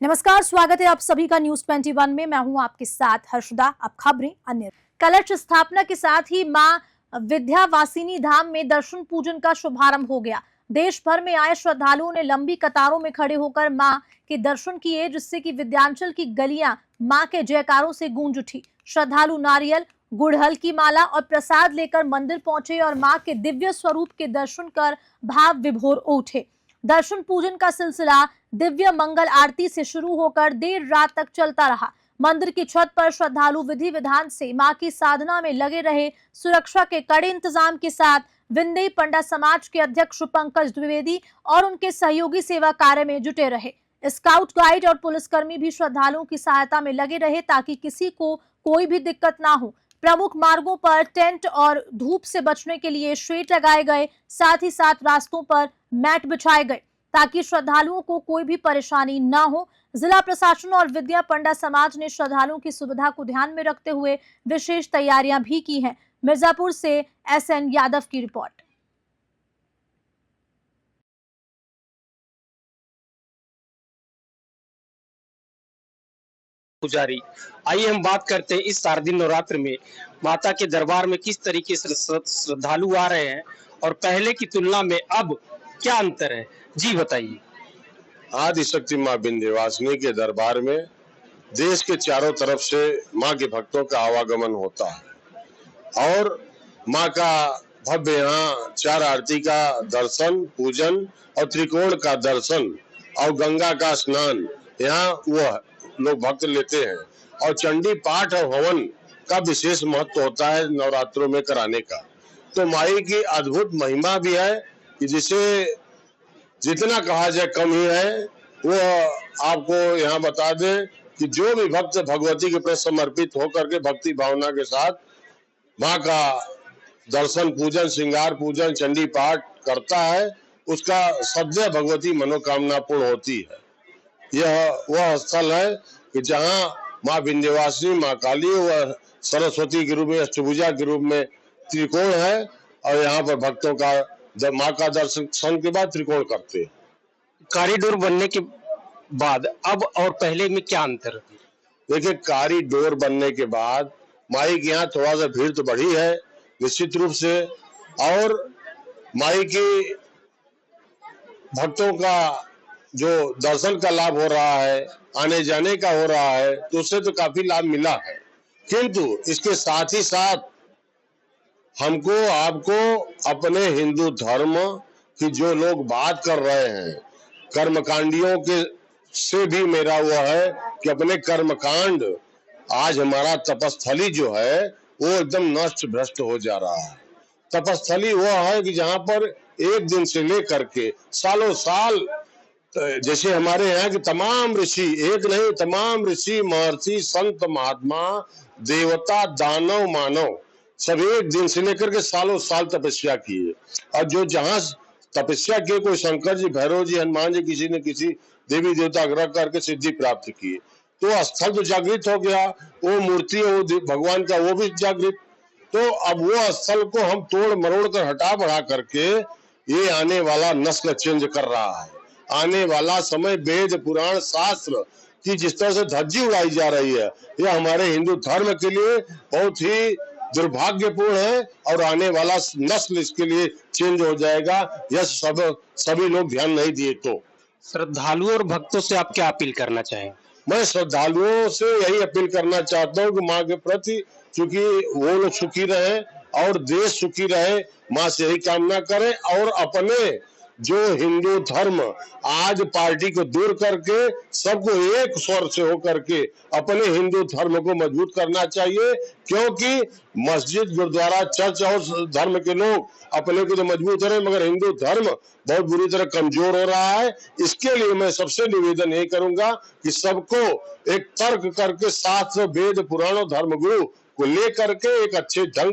नमस्कार, स्वागत है आप सभी का न्यूज 21 में। मैं हूं आपके साथ हर्षदा। अब खबरें अन्य। कलश स्थापना के साथ ही मां विंध्यवासिनी धाम में दर्शन पूजन का शुभारंभ हो गया। देश भर में आए श्रद्धालुओं ने लंबी कतारों में खड़े होकर मां के दर्शन किए, जिससे कि विंध्याचल की गलियां मां के जयकारों से गूंज उठी। श्रद्धालु नारियल, गुड़हल की माला और प्रसाद लेकर मंदिर पहुंचे और मां के दिव्य स्वरूप के दर्शन कर भाव विभोर उठे। दर्शन पूजन का सिलसिला दिव्य मंगल आरती से शुरू होकर देर रात तक चलता रहा। मंदिर की छत पर श्रद्धालु विधि विधान से मां की साधना में लगे रहे। सुरक्षा के कड़े इंतजाम के साथ विंध्य पंडा समाज के अध्यक्ष पंकज द्विवेदी और उनके सहयोगी सेवा कार्य में जुटे रहे। स्काउट गाइड और पुलिसकर्मी भी श्रद्धालुओं की सहायता में लगे रहे ताकि किसी को कोई भी दिक्कत ना हो। प्रमुख मार्गों पर टेंट और धूप से बचने के लिए शेड लगाए गए, साथ ही साथ रास्तों पर मैट बिछाए गए ताकि श्रद्धालुओं को कोई भी परेशानी ना हो। जिला प्रशासन और विंध्य पंडा समाज ने श्रद्धालुओं की सुविधा को ध्यान में रखते हुए विशेष तैयारियां भी की हैं। मिर्जापुर से SN यादव की रिपोर्ट। पुजारी, आइए हम बात करते हैं इस शारदीय नवरात्र में माता के दरबार में किस तरीके से श्रद्धालु आ रहे हैं और पहले की तुलना में अब क्या अंतर है। जी बताइए। आदिशक्ति माँ विंध्यवासिनी के दरबार में देश के चारों तरफ से माँ के भक्तों का आवागमन होता है और माँ का भव्य यहाँ चार आरती का दर्शन, पूजन और त्रिकोण का दर्शन और गंगा का स्नान यहाँ वह लोग भक्त लेते हैं। और चंडी पाठ और हवन का विशेष महत्व होता है नवरात्रों में कराने का। तो माई की अद्भुत महिमा भी है कि जिसे जितना कहा जाए कम ही है। वो आपको यहाँ बता दें कि जो भी भक्त भगवती के प्रति समर्पित होकर के भक्ति भावना के साथ माँ का दर्शन, पूजन, श्रृंगार पूजन, चंडी पाठ करता है, उसका सदैव भगवती मनोकामना पूर्ण होती है। यह वह स्थल है कि जहाँ माँ विंध्यवासिनी, माँ काली व सरस्वती के रूप में, अष्टभुजा के रूप में त्रिकोण है और यहाँ पर भक्तों का जब माँ का दर्शन के बाद त्रिकोण करते हैं। कॉरिडोर बनने के बाद अब और पहले में क्या अंतर है? देखिए, कॉरिडोर बनने के बाद माई के यहाँ थोड़ा सा भीड़ तो बढ़ी है निश्चित रूप से, और माई की भक्तों का जो दर्शन का लाभ हो रहा है, आने जाने का हो रहा है, तो उससे तो काफी लाभ मिला है। किंतु इसके साथ ही साथ हमको आपको अपने हिंदू धर्म की जो लोग बात कर रहे हैं, कर्मकांडियों के से भी मेरा हुआ है कि अपने कर्मकांड, आज हमारा तपस्थली जो है वो एकदम नष्ट भ्रष्ट हो जा रहा है। तपस्थली वो है कि जहां पर एक दिन से लेकर के सालों साल, जैसे हमारे यहाँ के तमाम ऋषि, एक नहीं तमाम ऋषि, महर्षि, संत, महात्मा, देवता, दानव, मानव सब एक दिन से लेकर के सालों साल तपस्या किए। और जो जहां तपस्या किए, कोई शंकर जी, भैरव जी, हनुमान जी, किसी न किसी देवी देवता ग्रह करके सिद्धि प्राप्त किए, तो स्थल तो जागृत हो गया, वो मूर्ति, वो भगवान का वो भी जागृत। तो अब वो स्थल को हम तोड़ मरोड़ कर हटा बढ़ा करके ये आने वाला नस्ल चेंज कर रहा है। आने वाला समय वेद पुराण शास्त्र की जिस तरह से धज्जी उड़ाई जा रही है, यह हमारे हिंदू धर्म के लिए बहुत ही दुर्भाग्यपूर्ण है और आने वाला नस्ल इसके लिए चेंज हो जाएगा। यह सभी लोग ध्यान नहीं दिए तो। श्रद्धालुओं और भक्तों से आप क्या अपील करना चाहें? मैं श्रद्धालुओं से यही अपील करना चाहता हूँ कि माँ के प्रति, क्योंकि वो लोग सुखी रहे और देश सुखी रहे, माँ से यही कामना करें। और अपने जो हिंदू धर्म आज पार्टी को दूर करके सबको एक स्वर से होकर के अपने हिंदू धर्म को मजबूत करना चाहिए, क्योंकि मस्जिद, गुरुद्वारा, चर्च और धर्म के लोग अपने को तो मजबूत हो रहे, मगर हिंदू धर्म बहुत बुरी तरह कमजोर हो रहा है। इसके लिए मैं सबसे निवेदन यही करूंगा कि सबको एक तर्क करके शास्त्र, वेद, पुराण, धर्मगुरु को लेकर के एक अच्छे ढंग